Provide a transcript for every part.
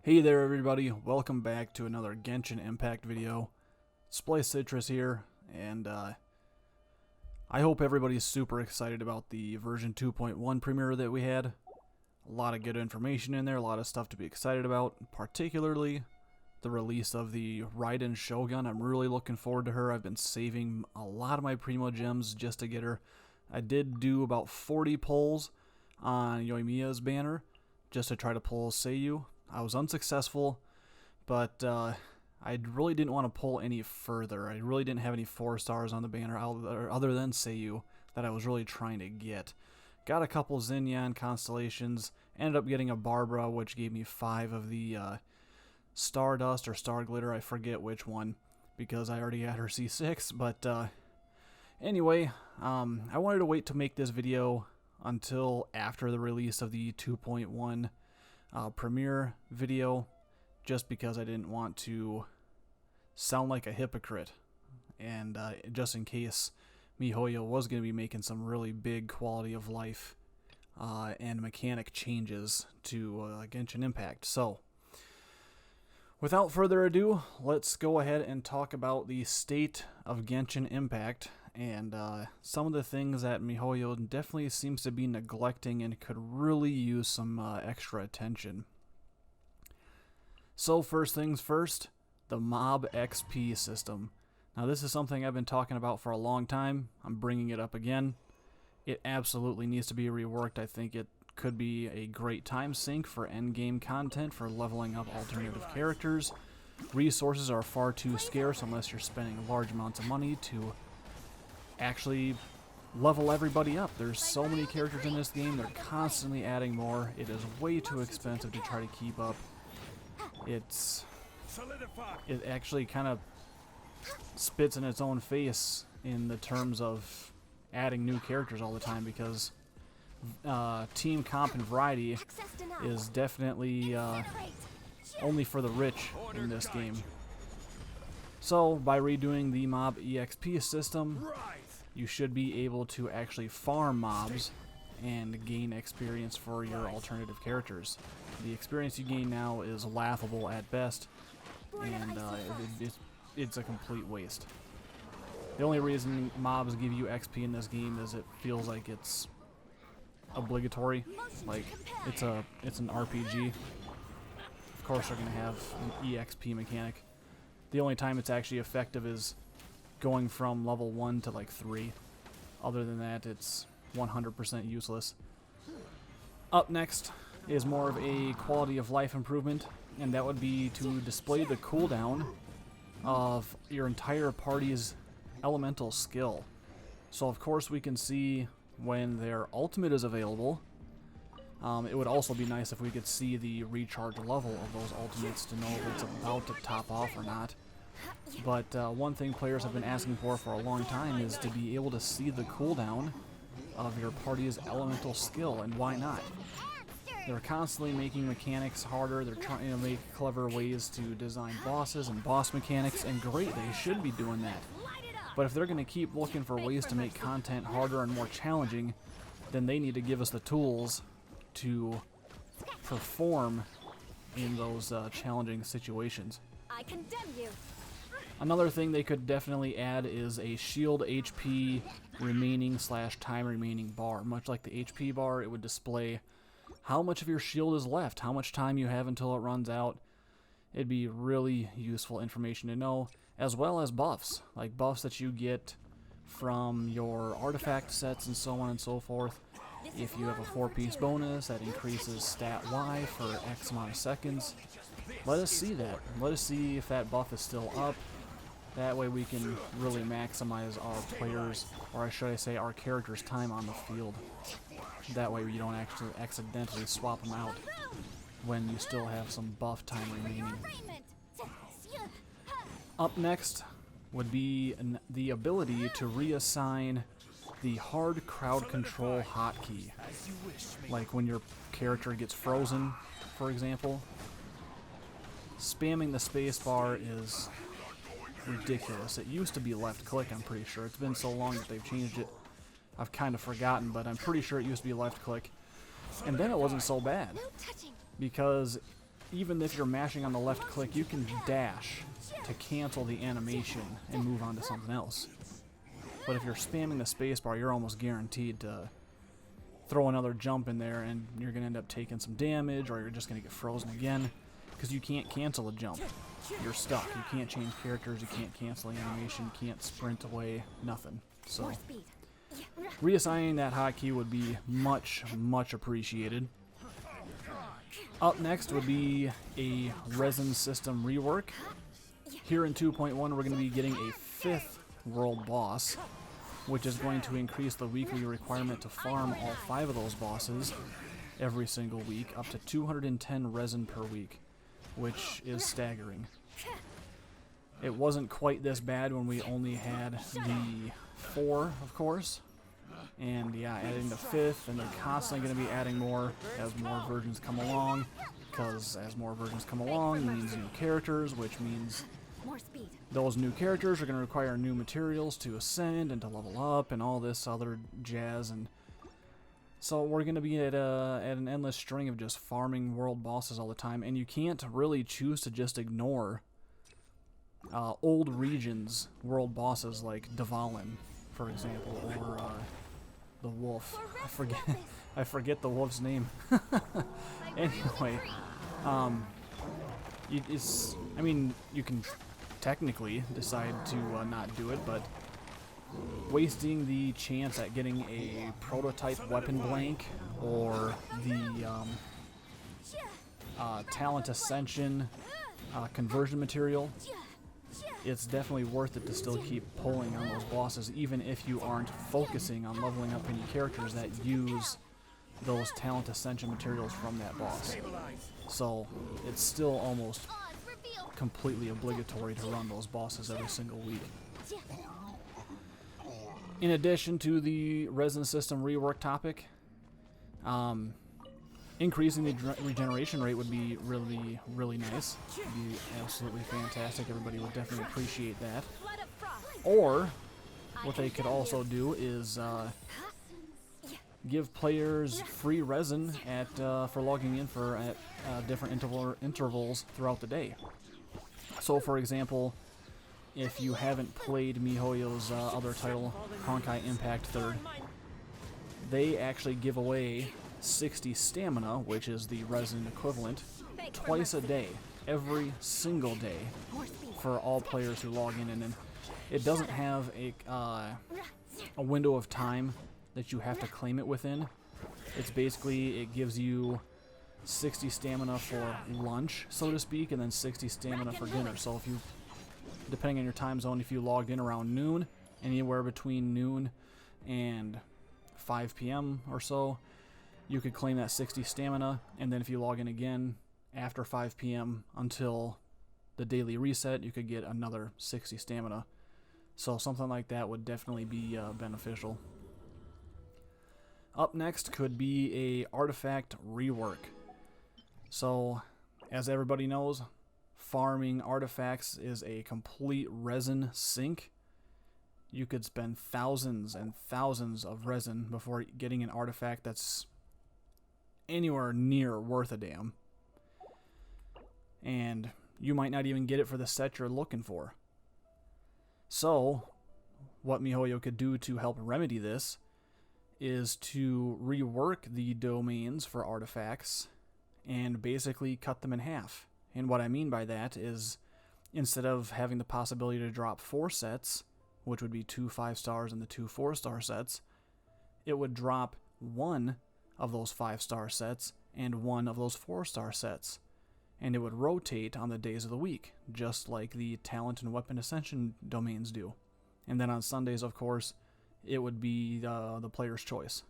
Hey there everybody, welcome back to another Genshin Impact video. Splice Citrus here, and I hope everybody's super excited about the version 2.1 premiere that we had. A lot of good information in there, a lot of stuff to be excited about, particularly the release of the Raiden Shogun. I'm really looking forward to her. I've been saving a lot of my Primo Gems just to get her. I did do about 40 pulls on Yoimiya's banner just to try to pull Seiyu. I was unsuccessful, but I really didn't want to pull any further. I really didn't have any 4 stars on the banner other than Seiyu that I was really trying to get. Got a couple Xinyan constellations, ended up getting a Barbara, which gave me 5 of the Stardust or Star Glitter, I forget which one, because I already had her C6, but anyway, I wanted to wait to make this video until after the release of the 2.1 premiere video, just because I didn't want to sound like a hypocrite, and just in case MiHoYo was going to be making some really big quality of life and mechanic changes to Genshin Impact. So without further ado, let's go ahead and talk about the state of Genshin Impact and some of the things that MiHoYo definitely seems to be neglecting and could really use some extra attention. So first things first, the mob XP system. Now this is something I've been talking about for a long time. I'm bringing it up again. It absolutely needs to be reworked. I think it could be a great time sink for endgame content for leveling up alternative characters. Resources are far too scarce unless you're spending large amounts of money to actually level everybody up. There's so many characters in this game, they're constantly adding more. It is way too expensive to try to keep up. It actually kind of spits in its own face in the terms of adding new characters all the time, because team comp and variety is definitely only for the rich in this game. So by redoing the mob EXP system, you should be able to actually farm mobs and gain experience for your alternative characters. The experience you gain now is laughable at best, and it's a complete waste. The only reason mobs give you XP in this game is it feels like it's obligatory, like it's an RPG. Of course they're going to have an EXP mechanic. The only time it's actually effective is going from level 1 to like 3. Other than that, it's 100% useless. Up next is more of a quality of life improvement, and that would be to display the cooldown of your entire party's elemental skill. So of course we can see when their ultimate is available. It would also be nice if we could see the recharge level of those ultimates to know if it's about to top off or not. But one thing players have been asking for a long time is to be able to see the cooldown of your party's elemental skill, and why not? They're constantly making mechanics harder, they're trying to make clever ways to design bosses and boss mechanics, and great, they should be doing that. But if they're going to keep looking for ways to make content harder and more challenging, then they need to give us the tools to perform in those challenging situations. I condemn you. Another thing they could definitely add is a shield HP remaining / time remaining bar. Much like the HP bar, it would display how much of your shield is left, how much time you have until it runs out. It'd be really useful information to know, as well as buffs, like buffs that you get from your artifact sets and so on and so forth. If you have a 4-piece bonus that increases stat Y for X amount of seconds, let us see that. Let us see if that buff is still up. That way we can really maximize our players, or should I say our characters' time on the field. That way you don't actually accidentally swap them out when you still have some buff time remaining. Up next would be the ability to reassign the hard crowd control hotkey. Like when your character gets frozen, for example. Spamming the spacebar is ridiculous. It used to be left click, I'm pretty sure. It's been so long that they've changed it. I've kind of forgotten, but I'm pretty sure it used to be left click. And then it wasn't so bad, because even if you're mashing on the left click, you can dash to cancel the animation and move on to something else. But if you're spamming the spacebar, you're almost guaranteed to throw another jump in there, and you're going to end up taking some damage, or you're just going to get frozen again, because you can't cancel a jump. You're stuck. You can't change characters, you can't cancel the animation, you can't sprint away, nothing. So, reassigning that hotkey would be much, much appreciated. Up next would be a Resin system rework. Here in 2.1, we're going to be getting a 5th world boss, which is going to increase the weekly requirement to farm all 5 of those bosses every single week, up to 210 resin per week, which is staggering. It wasn't quite this bad when we only had the 4, of course. And yeah, adding the 5th, and they're constantly going to be adding more as more versions come along, because as more versions come along means new characters, which means those new characters are going to require new materials to ascend and to level up and all this other jazz. And so we're going to be at an endless string of just farming world bosses all the time, and you can't really choose to just ignore old regions world bosses like Dvalin, for example, or the wolf. I forget the wolf's name. Anyway, I mean, you can technically decide to not do it, but wasting the chance at getting a prototype weapon blank or the talent ascension conversion material, it's definitely worth it to still keep pulling on those bosses, even if you aren't focusing on leveling up any characters that use those talent ascension materials from that boss. So it's still almost completely obligatory to run those bosses every single week. In addition to the resin system rework topic, increasing the regeneration rate would be really, really nice. It would be absolutely fantastic. Everybody would definitely appreciate that. Or, what they could also do is give players free resin for logging in at different intervals throughout the day. So, for example, if you haven't played MiHoYo's other title, Honkai Impact 3rd, they actually give away 60 stamina, which is the resin equivalent, twice a day, every single day, for all players who log in. And it doesn't have a window of time that you have to claim it within. It's basically, it gives you 60 stamina for lunch, so to speak, and then 60 stamina for dinner. So if you, depending on your time zone, if you logged in around noon, anywhere between noon and 5 p.m. or so, you could claim that 60 stamina, and then if you log in again after 5 p.m. until the daily reset, you could get another 60 stamina. So something like that would definitely be beneficial. Up next could be a artifact rework. So, as everybody knows, farming artifacts is a complete resin sink. You could spend thousands and thousands of resin before getting an artifact that's anywhere near worth a damn. And you might not even get it for the set you're looking for. So, what MiHoYo could do to help remedy this is to rework the domains for artifacts and basically cut them in half. And what I mean by that is, instead of having the possibility to drop 4 sets, which would be 2 5-stars and the 2 4-star sets, it would drop 1 of those 5-star sets and 1 of those 4-star sets. And it would rotate on the days of the week, just like the talent and weapon ascension domains do. And then on Sundays, of course, it would be the player's choice.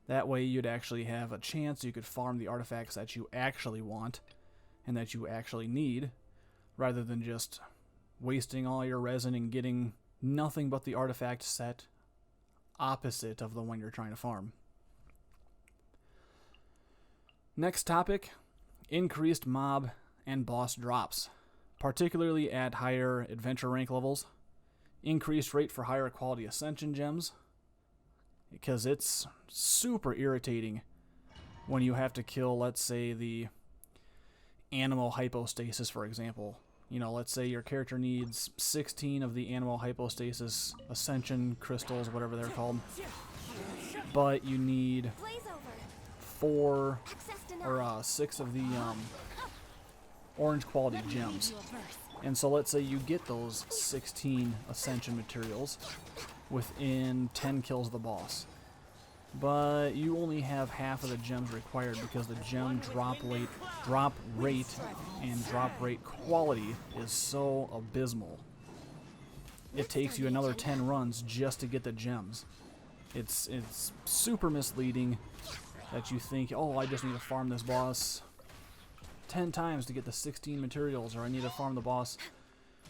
That way you'd actually have a chance, you could farm the artifacts that you actually want and that you actually need, rather than just wasting all your resin and getting nothing but the artifact set opposite of the one you're trying to farm. Next topic, increased mob and boss drops, particularly at higher adventure rank levels. Increased rate for higher quality ascension gems, because it's super irritating when you have to kill, let's say, the animal hypostasis, for example. You know, let's say your character needs 16 of the animal hypostasis ascension crystals, whatever they're called, but you need 4 or 6 of the orange quality gems. And so let's say you get those 16 ascension materials within 10 kills of the boss, but you only have half of the gems required because the gem drop rate and drop rate quality is so abysmal. It takes you another 10 runs just to get the gems. It's super misleading that you think, oh, I just need to farm this boss 10 times to get the 16 materials, or I need to farm the boss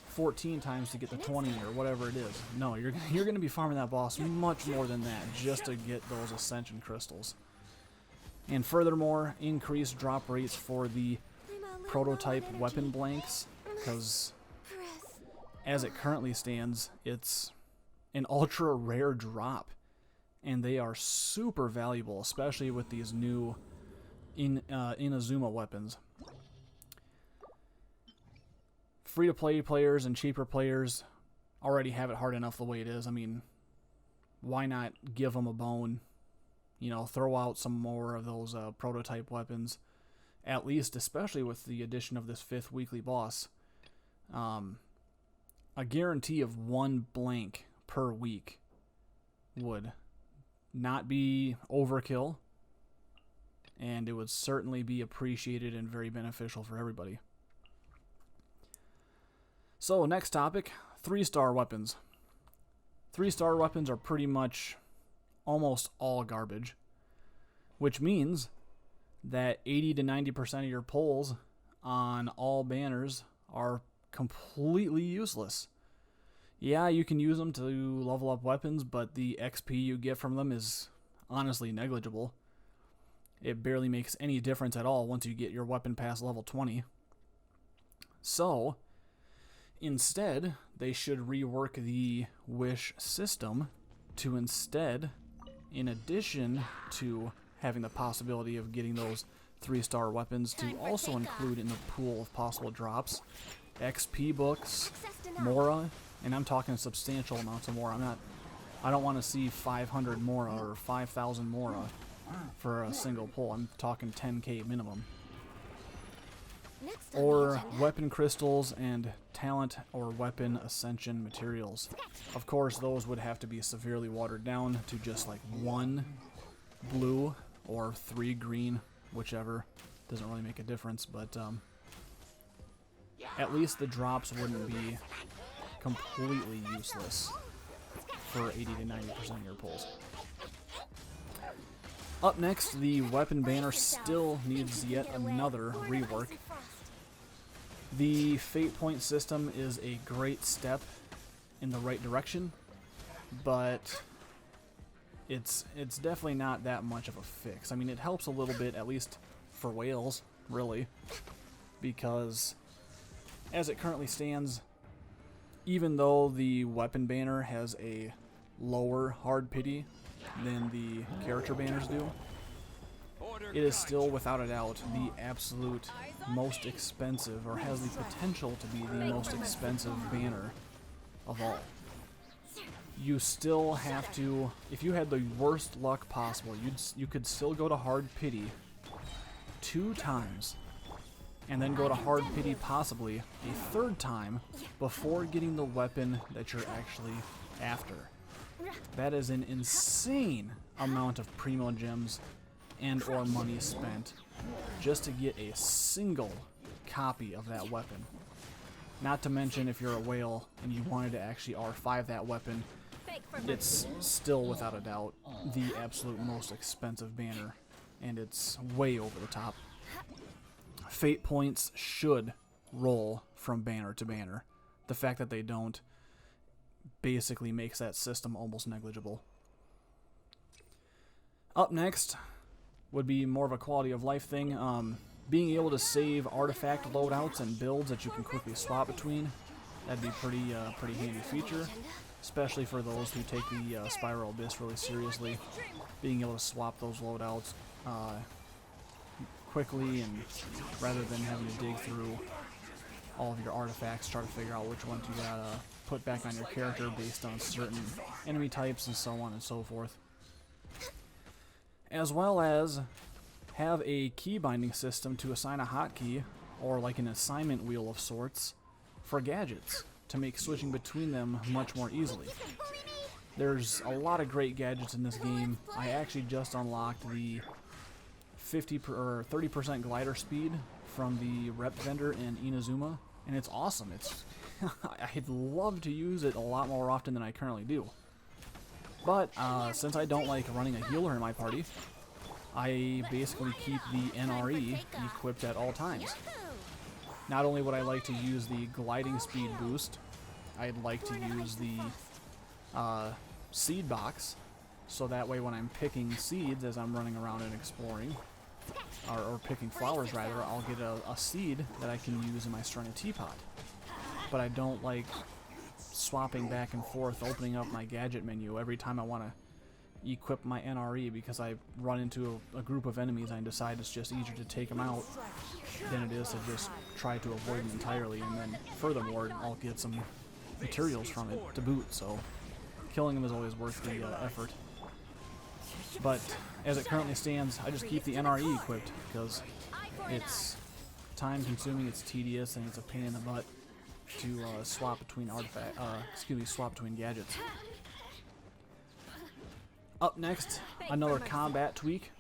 14 times to get the 20, or whatever it is. No, you're going to be farming that boss much more than that just to get those ascension crystals. And furthermore, increased drop rates for the prototype weapon blanks, because as it currently stands, it's an ultra rare drop, and they are super valuable, especially with these new Inazuma weapons. Free-to-play players and cheaper players already have it hard enough the way it is. I mean, why not give them a bone? You know, throw out some more of those prototype weapons, at least, especially with the addition of this 5th weekly boss. A guarantee of 1 blank per week would not be overkill, and it would certainly be appreciated and very beneficial for everybody. So, next topic, 3-star weapons. 3-star weapons are pretty much almost all garbage, which means that 80 to 90% of your pulls on all banners are completely useless. Yeah, you can use them to level up weapons, but the XP you get from them is honestly negligible. It barely makes any difference at all once you get your weapon past level 20. So, instead, they should rework the wish system to instead, in addition to having the possibility of getting those 3-star weapons, to also include in the pool of possible drops XP books, Mora, and I'm talking substantial amounts of Mora. I don't want to see 500 Mora or 5,000 Mora for a single pull. I'm talking 10k minimum. Or weapon crystals and talent or weapon ascension materials. Of course, those would have to be severely watered down to just like 1 blue or 3 green, whichever. Doesn't really make a difference, but at least the drops wouldn't be completely useless for 80 to 90% of your pulls. Up next, the weapon banner still needs yet another rework. The fate point system is a great step in the right direction, but it's definitely not that much of a fix. I mean, it helps a little bit, at least for whales, really, because as it currently stands, even though the weapon banner has a lower hard pity than the character banners do, it is still, without a doubt, the absolute most expensive, or has the potential to be the most expensive banner of all. You still have to, if you had the worst luck possible, you could still go to hard pity 2 times, and then go to hard pity possibly a 3rd time before getting the weapon that you're actually after. That is an insane amount of primo gems and or money spent just to get a single copy of that weapon. Not to mention, if you're a whale and you wanted to actually R5 that weapon, it's still without a doubt the absolute most expensive banner, and it's way over the top. Fate points should roll from banner to banner. The fact that they don't basically makes that system almost negligible. Up next would be more of a quality of life thing. Being able to save artifact loadouts and builds that you can quickly swap between, that'd be pretty handy feature, especially for those who take the Spiral Abyss really seriously. Being able to swap those loadouts quickly, and rather than having to dig through all of your artifacts, try to figure out which ones you gotta put back on your character based on certain enemy types and so on and so forth. As well as have a key binding system to assign a hotkey, or like an assignment wheel of sorts, for gadgets to make switching between them much more easily. There's a lot of great gadgets in this game. I actually just unlocked the 30% glider speed from the rep vendor in Inazuma, and it's awesome. It's I'd love to use it a lot more often than I currently do. But since I don't like running a healer in my party, I basically keep the NRE equipped at all times. Not only would I like to use the gliding speed boost, I'd like to use the seed box, so that way when I'm picking seeds as I'm running around and exploring, or picking flowers rather, I'll get a seed that I can use in my Strung Teapot. But I don't like swapping back and forth, opening up my gadget menu every time I want to equip my NRE, because I run into a group of enemies and I decide it's just easier to take them out than it is to just try to avoid them entirely, and then furthermore I'll get some materials from it to boot, so killing them is always worth the effort. But as it currently stands, I just keep the NRE equipped because it's time consuming, it's tedious, and it's a pain in the butt to swap between swap between gadgets. Up next, another combat tweak,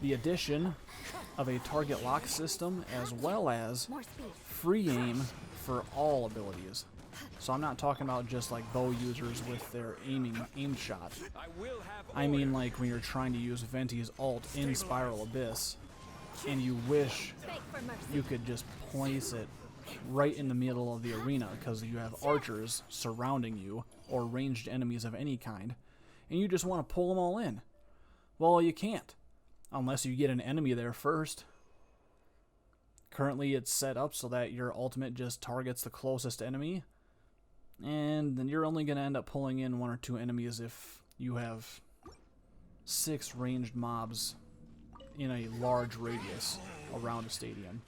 the addition of a target lock system as well as free aim for all abilities. So I'm not talking about just like bow users with their aim shot. I mean like when you're trying to use Venti's ult in Spiral Abyss and you wish you could just place it right in the middle of the arena because you have archers surrounding you or ranged enemies of any kind, and you just want to pull them all in. Well, you can't unless you get an enemy there first. Currently it's set up so that your ultimate just targets the closest enemy, and then you're only going to end up pulling in 1 or 2 enemies if you have 6 ranged mobs in a large radius around a stadium.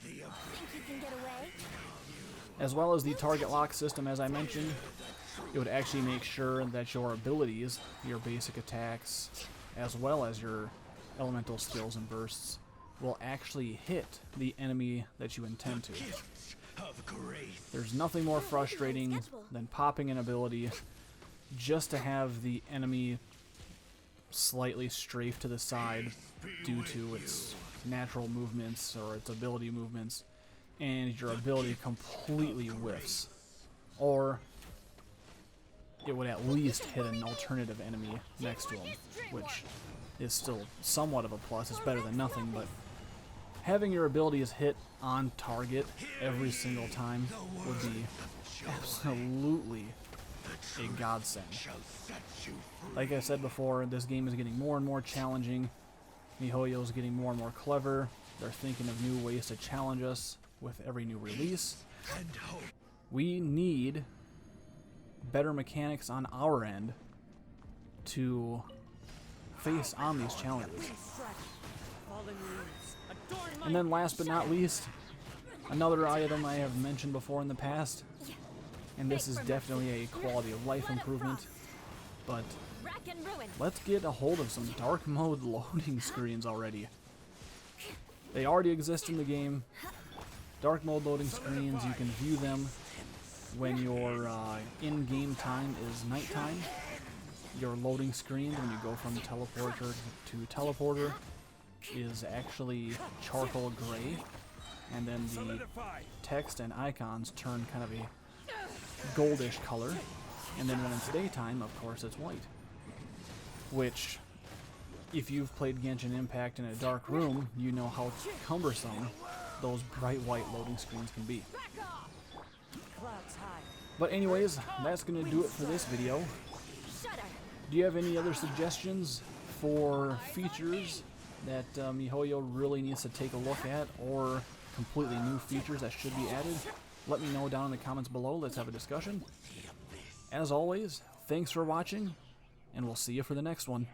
As well as the target lock system, as I mentioned, it would actually make sure that your abilities, your basic attacks, as well as your elemental skills and bursts, will actually hit the enemy that you intend to. There's nothing more frustrating than popping an ability just to have the enemy slightly strafe to the side due to its natural movements or its ability movements, and your ability completely whiffs. Or it would at least hit an alternative enemy next to him, which is still somewhat of a plus. It's better than nothing, but having your abilities hit on target every single time would be absolutely a godsend. Like I said before, this game is getting more and more challenging. MiHoYo is getting more and more clever. They're thinking of new ways to challenge us with every new release. We need better mechanics on our end to face on these challenges. And then last but not least, another item I have mentioned before in the past, and this is definitely a quality of life improvement, but let's get a hold of some dark mode loading screens already. They already exist in the game. Dark mode loading screens, you can view them when your in-game time is nighttime. Your loading screen when you go from teleporter to teleporter is actually charcoal gray, and then the text and icons turn kind of a goldish color, and then when it's daytime, of course, it's white. Which, if you've played Genshin Impact in a dark room, you know how cumbersome those bright white loading screens can be. But anyways, that's going to do it for this video. Do you have any other suggestions for features that MiHoYo really needs to take a look at, or completely new features that should be added? Let me know down in the comments below. Let's have a discussion. As always, thanks for watching, and we'll see you for the next one.